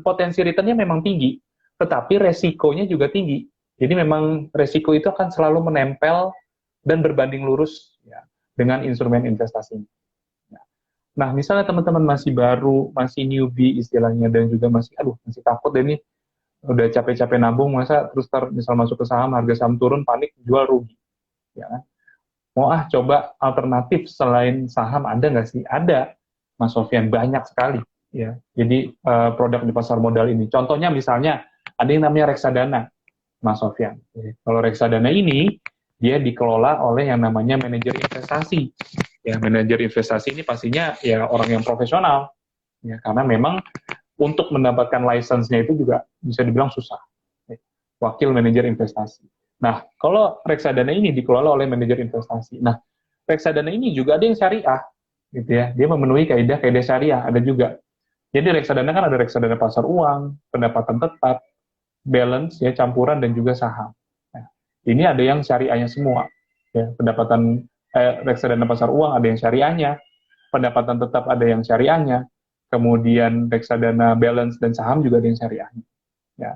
Potensi returnnya memang tinggi, tetapi resikonya juga tinggi. Jadi memang resiko itu akan selalu menempel dan berbanding lurus ya, dengan instrumen investasi. Nah, misalnya teman-teman masih baru, masih newbie istilahnya, dan juga masih takut deh nih, udah capek-capek nabung, masa terus misal masuk ke saham, harga saham turun, panik, jual rugi. Ya kan? Mau coba alternatif selain saham ada nggak sih? Ada, Mas Sofyan, banyak sekali. ya. Jadi produk di pasar modal ini. Contohnya misalnya ada yang namanya reksadana, Mas Sofyan. Kalau reksadana ini dia dikelola oleh yang namanya manajer investasi. Ya, manajer investasi ini pastinya ya orang yang profesional. Ya, karena memang untuk mendapatkan license-nya itu juga bisa dibilang susah. Wakil manajer investasi. Nah, kalau reksadana ini dikelola oleh manajer investasi. Nah, reksadana ini juga ada yang syariah, gitu ya. Dia memenuhi kaidah-kaidah syariah, ada juga. Jadi reksadana kan ada reksadana pasar uang, pendapatan tetap, balance ya campuran dan juga saham. Nah, ini ada yang syariahnya semua. Ya, pendapatan reksadana pasar uang ada yang syariahnya, pendapatan tetap ada yang syariahnya, kemudian reksadana balance dan saham juga ada yang syariahnya. Ya.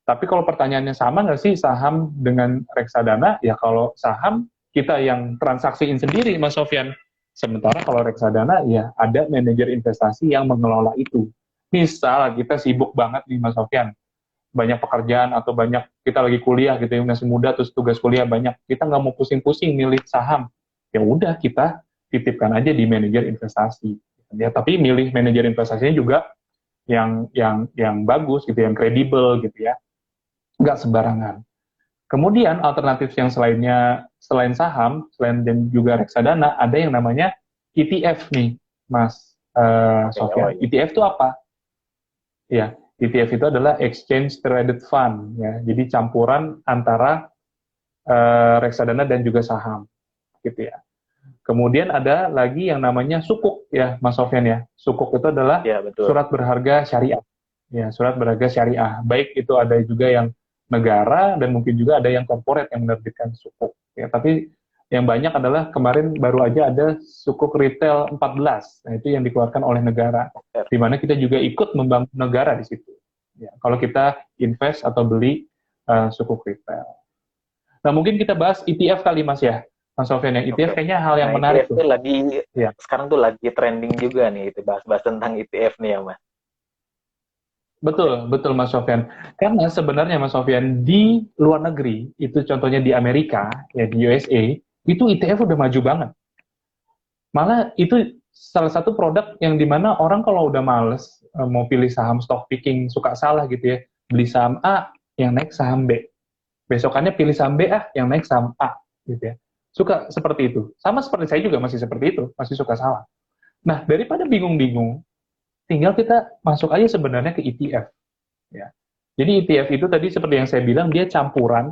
Tapi kalau pertanyaannya sama nggak sih saham dengan reksadana? Ya kalau saham kita yang transaksiin sendiri, Mas Sofyan. Sementara kalau reksadana ya ada manajer investasi yang mengelola itu. Misal kita sibuk banget nih Mas Sofyan, banyak pekerjaan atau banyak kita lagi kuliah gitu ya masih muda terus tugas kuliah banyak, kita nggak mau pusing-pusing milih saham, ya udah kita titipkan aja di manajer investasi ya. Tapi milih manajer investasinya juga yang bagus gitu, yang kredibel gitu ya, nggak sembarangan. Kemudian alternatif yang selainnya, selain saham, selain dan juga reksadana, ada yang namanya ETF nih, Mas Oh Sofyan. iya. ETF itu apa? Ya, ETF itu adalah Exchange Traded Fund, ya. Jadi campuran antara reksadana dan juga saham, gitu ya. Kemudian ada lagi yang namanya sukuk, ya, Mas Sofyan ya. Sukuk itu adalah Ya, betul. surat berharga syariah. Ya, surat berharga syariah. Baik itu ada juga yang negara dan mungkin juga ada yang korporat yang menerbitkan sukuk. Ya, tapi yang banyak adalah kemarin baru aja ada sukuk retail 14. Nah, itu yang dikeluarkan oleh negara. Di mana kita juga ikut membangun negara di situ. Ya, kalau kita invest atau beli sukuk retail. Nah, mungkin kita bahas ETF kali Mas ya. Mas Sofyan, yang ETF Oke. kayaknya hal yang Nah, menarik ETF tuh. tuh lagi Ya. sekarang tuh lagi trending juga nih itu bahas-bahas tentang ETF nih ya, Mas. Oke. Betul, betul Mas Sofyan. Karena sebenarnya Mas Sofyan di luar negeri, itu contohnya di Amerika, ya di USA, itu ETF udah maju banget. Malah itu salah satu produk yang dimana orang kalau udah males mau pilih saham stock picking, suka salah gitu ya, beli saham A yang naik saham B. Besokannya pilih saham B yang naik saham A gitu ya. Suka seperti itu. Sama seperti saya juga masih seperti itu, masih suka salah. Nah, daripada bingung-bingung, tinggal kita masuk aja sebenarnya ke ETF. Ya. Jadi ETF itu tadi seperti yang saya bilang, dia campuran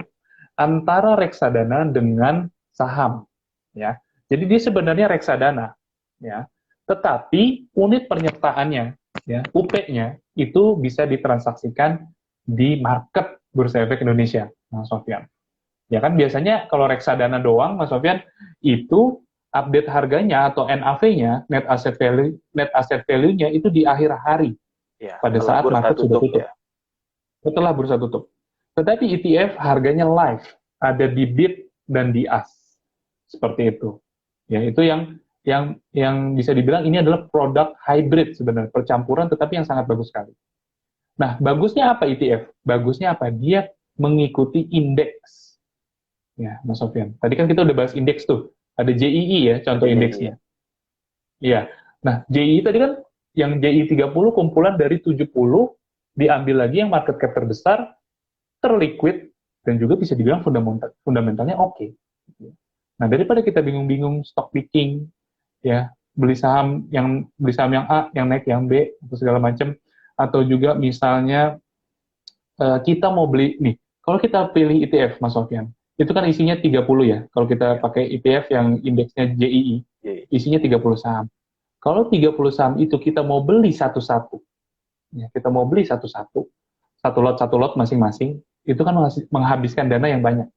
antara reksadana dengan saham. Ya. Jadi dia sebenarnya reksadana. Ya. Tetapi unit penyertaannya, ya, UP-nya, itu bisa ditransaksikan di market Bursa Efek Indonesia, Mas Sofyan. Ya kan biasanya kalau reksadana doang, Mas Sofyan, itu update harganya atau NAV-nya, net asset value-nya itu di akhir hari Ya, pada setelah saat bursa market sudah tutup tutup, ya. setelah bursa tutup. Tetapi ETF harganya live, ada di bid dan di as, seperti itu. Ya, itu yang bisa dibilang ini adalah produk hybrid sebenarnya, percampuran tetapi yang sangat bagus sekali. Nah, bagusnya apa ETF? Bagusnya apa? Dia mengikuti indeks. Ya, Mas Sofyan. Tadi kan kita udah bahas indeks tuh. Ada JII ya, contoh Ada jadi ya. indeksnya. Iya. Nah, JII tadi kan yang JII 30 kumpulan dari 70, diambil lagi yang market cap terbesar, terliquid, dan juga bisa dibilang fundamentalnya oke. Okay. Nah, daripada kita bingung-bingung stock picking, ya, beli saham yang A, yang naik yang B, atau segala macam, atau juga misalnya kita mau beli nih, kalau kita pilih ETF, Mas Sofyan, itu kan isinya 30 ya. Kalau kita Ya. pakai ETF yang indeksnya JII, Jadi, isinya 30 saham. Kalau 30 saham itu kita mau beli satu-satu, ya, kita mau beli satu-satu, satu lot masing-masing, itu kan menghabiskan dana yang banyak.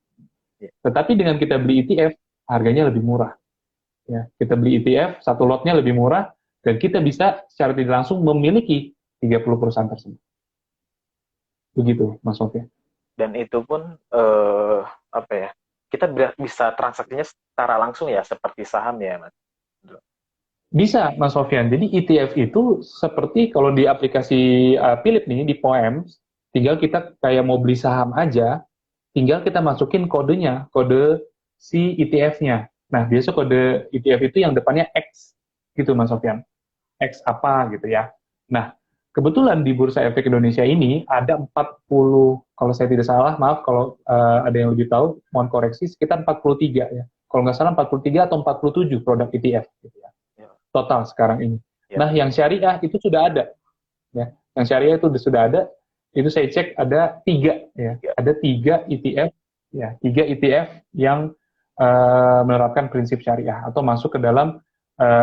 ya. Tetapi dengan kita beli ETF, harganya lebih murah. Ya, kita beli ETF, satu lotnya lebih murah, dan kita bisa secara tidak langsung memiliki 30 perusahaan tersebut. Begitu, Mas Sofyan. Dan itu pun apa ya? Kita bisa transaksinya secara langsung ya seperti saham ya, Mas. Bisa, Mas Sofyan. Jadi ETF itu seperti kalau di aplikasi Philip nih, di Poems, tinggal kita kayak mau beli saham aja, tinggal kita masukin kodenya, kode si ETF-nya. Nah, biasa kode ETF itu yang depannya X, gitu Mas Sofyan. X apa gitu ya. Nah, kebetulan di Bursa Efek Indonesia ini ada 40, kalau saya tidak salah, maaf kalau ada yang lebih tahu, mohon koreksi, sekitar 43 ya. Kalau nggak salah 43 atau 47 produk ETF gitu ya. Ya, Total sekarang ini. ya, Nah, yang syariah itu sudah ada ya. Yang syariah itu sudah ada, itu saya cek ada 3 ya. ya. Ada 3 ETF ya, 3 ETF yang menerapkan prinsip syariah atau masuk ke dalam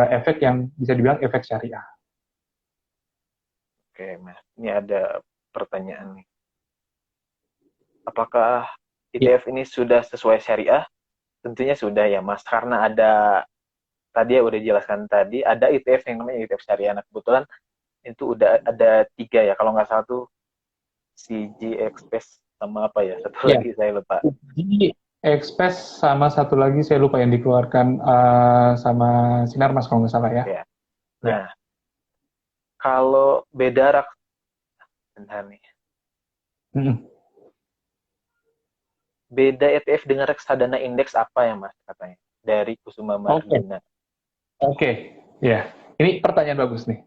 efek yang bisa dibilang efek syariah. Oke, Mas. Ini ada pertanyaan nih. Apakah Ya. ETF ini sudah sesuai syariah? Tentunya sudah ya, Mas. Karena ada tadi ya udah dijelaskan tadi, ada ETF yang namanya ETF syariah. Nah, kebetulan itu udah ada 3 ya. Kalau nggak salah tuh CG Express sama apa ya? Satu Ya, lagi saya lupa. jadi Express sama satu lagi saya lupa yang dikeluarkan sama Sinarmas kalau nggak salah ya. Ya. Ya. Nah, kalau beda bentar nih. Mm-mm. Beda ETF dengan reksadana indeks apa ya, Mas, katanya? Dari Kusuma Oke, Mardina. oke, ya. Ini pertanyaan bagus nih.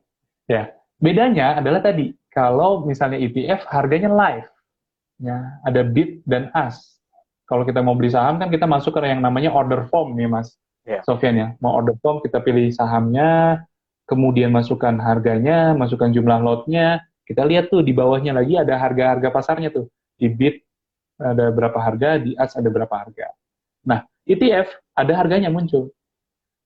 Ya, bedanya adalah tadi kalau misalnya ETF harganya live, ya ada bid dan ask. Kalau kita mau beli saham kan kita masuk ke yang namanya order form nih Mas Ya. Sofyan ya. Mau order form kita pilih sahamnya, kemudian masukkan harganya, masukkan jumlah lotnya. Kita lihat tuh di bawahnya lagi ada harga-harga pasarnya tuh. Di bid ada berapa harga, di ask ada berapa harga. Nah, ETF ada harganya muncul.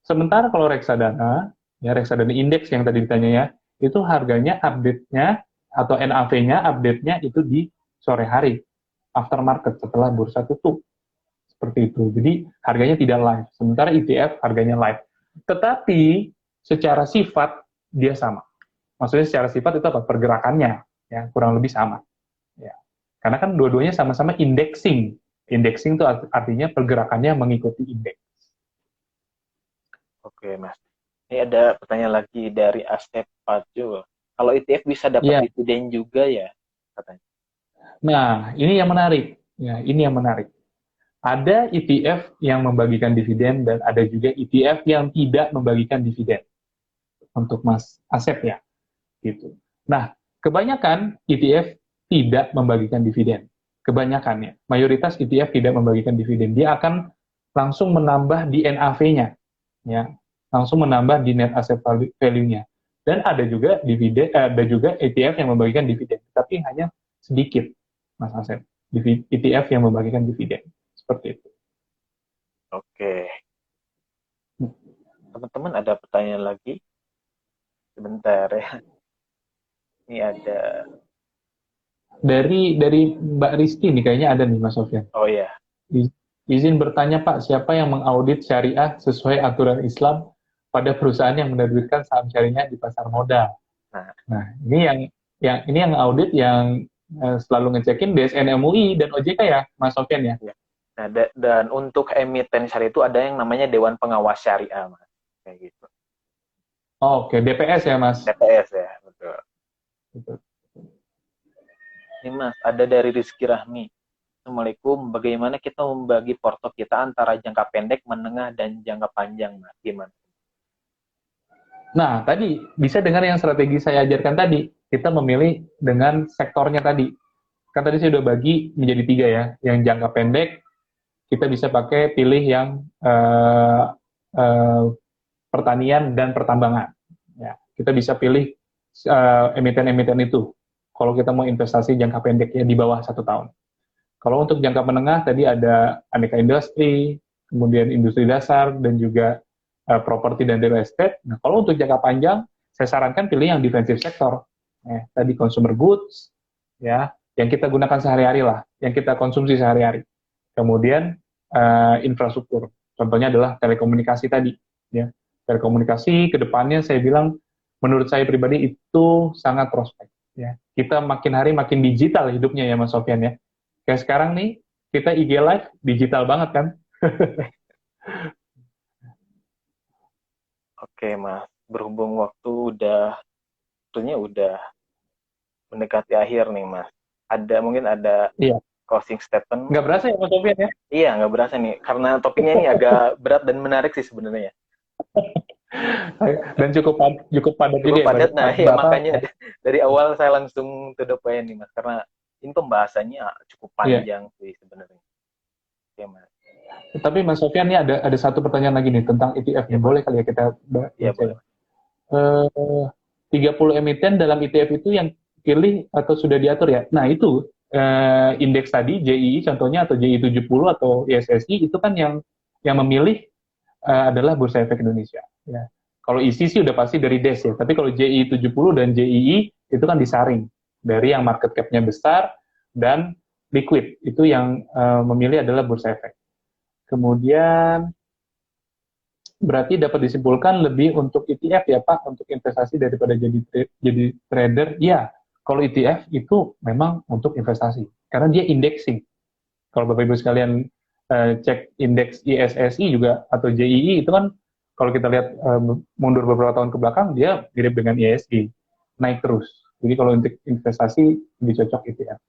Sementara kalau reksadana, ya reksadana indeks yang tadi ditanya ya, itu harganya update-nya atau NAV-nya update-nya itu di sore hari, after market setelah bursa tutup. Seperti itu. Jadi harganya tidak live. Sementara ETF harganya live. Tetapi secara sifat dia sama. Maksudnya secara sifat itu apa? Pergerakannya ya kurang lebih sama. Ya. Karena kan dua-duanya sama-sama indexing. Indexing itu artinya pergerakannya mengikuti indeks. Oke, Mas. Ini ada pertanyaan lagi dari Asep Pacul. Kalau ETF bisa dapat Iya. dividen juga ya, katanya. Nah, ini yang menarik. Ya, ini yang menarik. Ada ETF yang membagikan dividen dan ada juga ETF yang tidak membagikan dividen untuk Mas Asep ya, gitu. Nah, kebanyakan ETF tidak membagikan dividen. Kebanyakannya, mayoritas ETF tidak membagikan dividen. Dia akan langsung menambah di NAV-nya, ya, langsung menambah di net asset value-nya. Dan ada juga dividen, ada juga ETF yang membagikan dividen, tapi hanya sedikit, Mas Asep. ETF yang membagikan dividen, seperti itu. Oke. Teman-teman ada pertanyaan lagi? Sebentar ya. Ini ada. Dari Mbak Risti nih kayaknya ada nih Mas Sofyan. Oh ya. Izin bertanya Pak, siapa yang mengaudit syariah sesuai aturan Islam pada perusahaan yang menerbitkan saham syariah di pasar modal? Nah, Nah, ini yang audit yang selalu ngecekin DSN MUI dan OJK ya, Mas Sofyan ya. ya. Nah, dan untuk emiten syariah itu ada yang namanya Dewan Pengawas Syariah, Mas. Kayak gitu. Oh, oke, DPS ya Mas. DPS ya, betul. Gitu. Ini Mas, ada dari Rizky Rahmi. Assalamualaikum, bagaimana kita membagi porto kita antara jangka pendek, menengah, dan jangka panjang, Mas? Gimana? Nah, tadi bisa dengan yang strategi saya ajarkan tadi. Kita memilih dengan sektornya tadi. Kan tadi saya udah bagi menjadi 3 ya. Yang jangka pendek, kita bisa pakai pilih yang uh, pertanian dan pertambangan. Ya, kita bisa pilih emiten-emiten itu. Kalau kita mau investasi jangka pendek ya di bawah 1 tahun. Kalau untuk jangka menengah tadi ada aneka industri, kemudian industri dasar dan juga properti dan real estate. Nah, kalau untuk jangka panjang, saya sarankan pilih yang defensive sector. Tadi consumer goods, ya, yang kita gunakan sehari-hari lah, yang kita konsumsi sehari-hari. Kemudian infrastruktur, contohnya adalah telekomunikasi tadi. Ya, telekomunikasi kedepannya saya bilang, menurut saya pribadi itu sangat prospek. Ya, kita makin hari makin digital hidupnya ya Mas Sofyan ya. Kayak sekarang nih, kita IG Live digital banget kan? Oke, Mas. Berhubung waktu waktunya udah mendekati akhir nih, Mas. Mungkin ada Iya. closing statement. Nggak berasa ya Mas Sofyan ya? Iya, nggak berasa nih. Karena topiknya ini agak berat dan menarik sih sebenarnya. Dan cukup padat juga Cukup ya, padat. Nah, ya Bapak. makanya dari awal saya langsung to the point nih, Mas, karena ini pembahasannya cukup Iya. panjang sih sebenarnya. Ya, Mas. Tapi Mas Sofyan, ini ada satu pertanyaan lagi nih tentang ETF Ya, nih. boleh. Boleh kali ya kita Ya, baca boleh, ya? Mas. Eh, 30 emiten dalam ETF itu yang pilih atau sudah diatur ya? Nah itu indeks tadi JII contohnya atau JII 70 atau ISSI itu kan yang memilih adalah Bursa Efek Indonesia. Ya. Kalau isi sih udah pasti dari DES ya, tapi kalau JII 70 dan JII itu kan disaring dari yang market cap-nya besar dan liquid, itu yang memilih adalah Bursa Efek. Kemudian berarti dapat disimpulkan lebih untuk ETF ya Pak, untuk investasi daripada jadi trader. Ya, kalau ETF itu memang untuk investasi, karena dia indexing. Kalau Bapak Ibu sekalian cek indeks ISSI juga atau JII itu kan kalau kita lihat mundur beberapa tahun ke belakang dia mirip dengan ISI, naik terus. Jadi kalau untuk investasi lebih cocok ETF.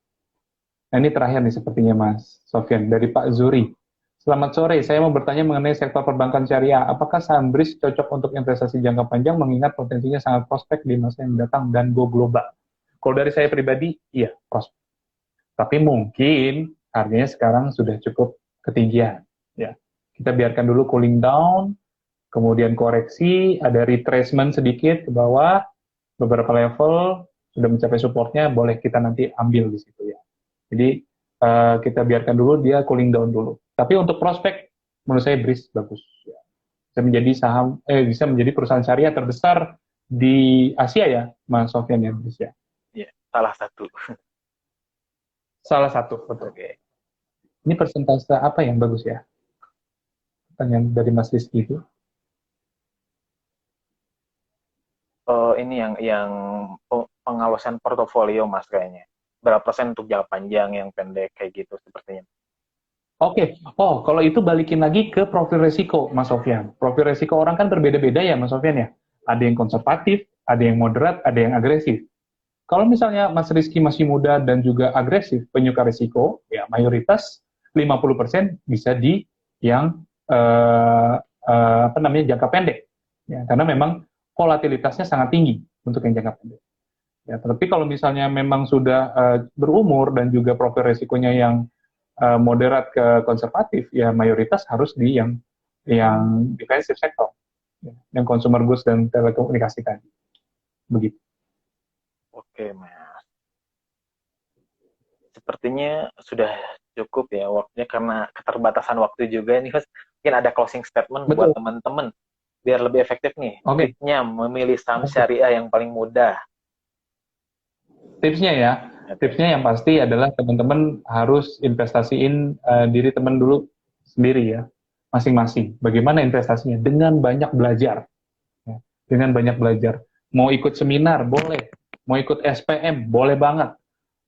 Nah ini terakhir nih sepertinya Mas Sofyan dari Pak Zuri. Selamat sore, saya mau bertanya mengenai sektor perbankan syariah. Apakah saham BRIS cocok untuk investasi jangka panjang mengingat potensinya sangat prospek di masa yang mendatang dan go global? Kalau dari saya pribadi, iya, prospek. Tapi mungkin harganya sekarang sudah cukup ketinggian. Ya, kita biarkan dulu cooling down, kemudian koreksi, ada retracement sedikit ke bawah, beberapa level sudah mencapai supportnya, boleh kita nanti ambil di situ ya. Jadi kita biarkan dulu dia cooling down dulu. Tapi untuk prospek, menurut saya BRIS bagus. Ya. Bisa menjadi perusahaan syariah terbesar di Asia ya, Mas Sofyan ya, BRIS ya. Ya, salah satu. Salah satu, betul. Oke. Ini persentase apa yang bagus ya? Pertanyaan dari Mas Rizky itu. Oh, ini yang pengawasan portofolio, Mas, kayaknya. Berapa persen untuk jangka panjang, yang pendek, kayak gitu sepertinya. Oke, oh kalau itu balikin lagi ke profil resiko, Mas Sofyan. Profil resiko orang kan berbeda-beda ya, Mas Sofyan ya. Ada yang konservatif, ada yang moderat, ada yang agresif. Kalau misalnya Mas Rizky masih muda dan juga agresif, penyuka risiko, ya mayoritas 50% bisa di yang apa namanya jangka pendek. Ya, karena memang volatilitasnya sangat tinggi untuk yang jangka pendek. Ya, tapi kalau misalnya memang sudah berumur dan juga profil risikonya yang moderat ke konservatif, ya mayoritas harus di yang defensive sector, ya, yang consumer goods dan telekomunikasi tadi. Begitu. Oke, Mas. Sepertinya sudah cukup ya waktunya, karena keterbatasan waktu juga nih, Mas. Mungkin ada closing statement buat Betul. teman-teman biar lebih efektif nih. Oke. Tipsnya memilih saham Oke. syariah yang paling mudah. Tipsnya ya, Oke. tipsnya yang pasti adalah teman-teman harus investasiin diri teman dulu sendiri ya, masing-masing. Bagaimana investasinya? Dengan banyak belajar. Ya. Dengan banyak belajar. Mau ikut seminar, boleh. Mau ikut SPM, boleh banget.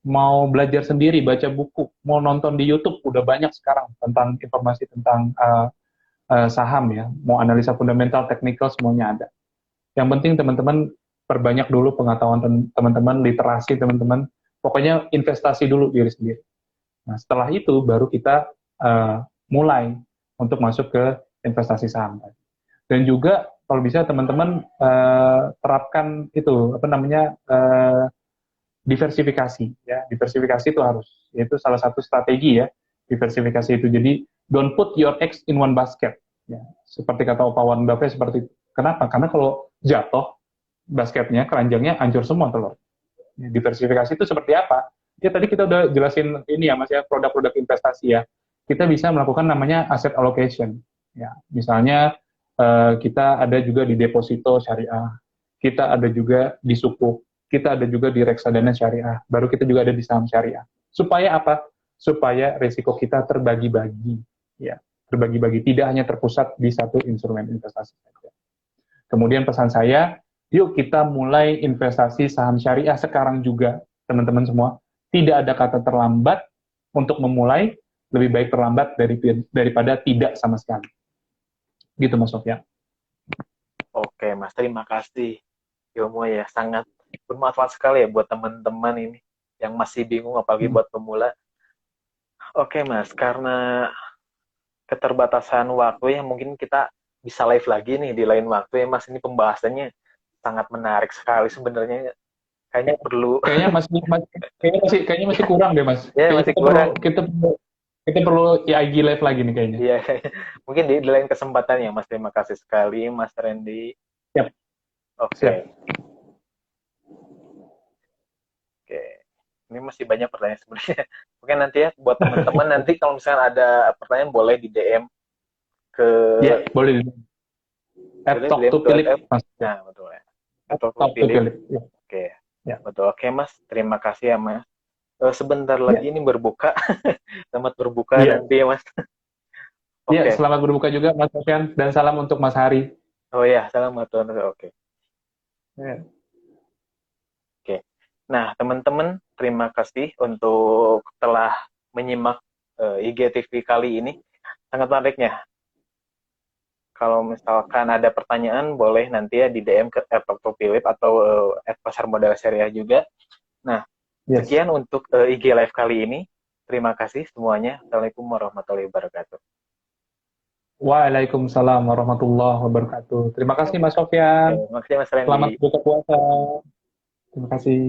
Mau belajar sendiri, baca buku, mau nonton di YouTube, udah banyak sekarang tentang informasi tentang saham ya. Mau analisa fundamental, teknikal, semuanya ada. Yang penting teman-teman perbanyak dulu pengetahuan teman-teman, literasi teman-teman. Pokoknya investasi dulu diri sendiri. Nah, setelah itu baru kita mulai untuk masuk ke investasi saham. Dan juga kalau bisa teman-teman terapkan itu apa namanya diversifikasi ya. Diversifikasi itu harus, yaitu salah satu strategi ya diversifikasi itu. Jadi don't put your eggs in one basket. Ya, seperti kata Pak Warren Buffett seperti itu. Kenapa? Karena kalau jatuh basketnya, keranjangnya hancur semua telur. Diversifikasi itu seperti apa? Ya tadi kita udah jelasin ini ya Mas ya, produk-produk investasi ya. Kita bisa melakukan namanya asset allocation. Ya, misalnya kita ada juga di deposito syariah, kita ada juga di sukuk, kita ada juga di reksadana syariah, baru kita juga ada di saham syariah. Supaya apa? Supaya risiko kita terbagi-bagi, ya, terbagi-bagi, tidak hanya terpusat di satu instrumen investasi saja. Kemudian pesan saya, yuk kita mulai investasi saham syariah sekarang juga, teman-teman semua. Tidak ada kata terlambat untuk memulai, lebih baik terlambat daripada tidak sama sekali. Gitu Mas Sofyan. Oke, Mas. Terima kasih. Ilmu ya sangat bermanfaat sekali ya buat teman-teman ini yang masih bingung, apalagi Hmm. buat pemula. Oke, Mas. Karena keterbatasan waktu ya, mungkin kita bisa live lagi nih di lain waktu ya Mas. Ini pembahasannya sangat menarik sekali sebenarnya. Kayaknya perlu Kayaknya kayaknya masih kurang deh, Mas. ya Kayaknya masih kurang. kita perlu IG live lagi nih kayaknya. Iya, mungkin di lain kesempatan ya Mas. Terima kasih sekali Mas Randy. Siap, Oke, siap. oke. Ini masih banyak pertanyaan sebenarnya. Mungkin nanti ya buat teman-teman nanti kalau misalnya ada pertanyaan boleh di DM ke Ya, boleh. boleh Talk DM to ke Philip, WhatsApp. Mas. Nah, betul ya. Atau ke Talk to Philip. Philip. Ya, Oke. ya. Betul. Oke, Mas. Terima kasih ya, Mas. Sebentar Ya, lagi ini berbuka. Selamat berbuka iya. nanti ya, Mas. Iya, Oke. selamat berbuka juga Mas Sofian dan salam untuk Mas Hari. Oh ya, selamat Tuhan. Oke. Ya. Oke. Nah, teman-teman, terima kasih untuk telah menyimak IGTV kali ini. Sangat menariknya. Kalau misalkan ada pertanyaan, boleh nanti ya di DM ke Dr. Philip atau Pasar Modal Syariah juga. Nah, Yes. sekian untuk IG Live kali ini. Terima kasih semuanya. Assalamualaikum warahmatullahi wabarakatuh. Waalaikumsalam warahmatullahi wabarakatuh. Terima kasih Mas Sofian. Terima kasih Mas Selamat Randy. berbuka puasa. Terima kasih.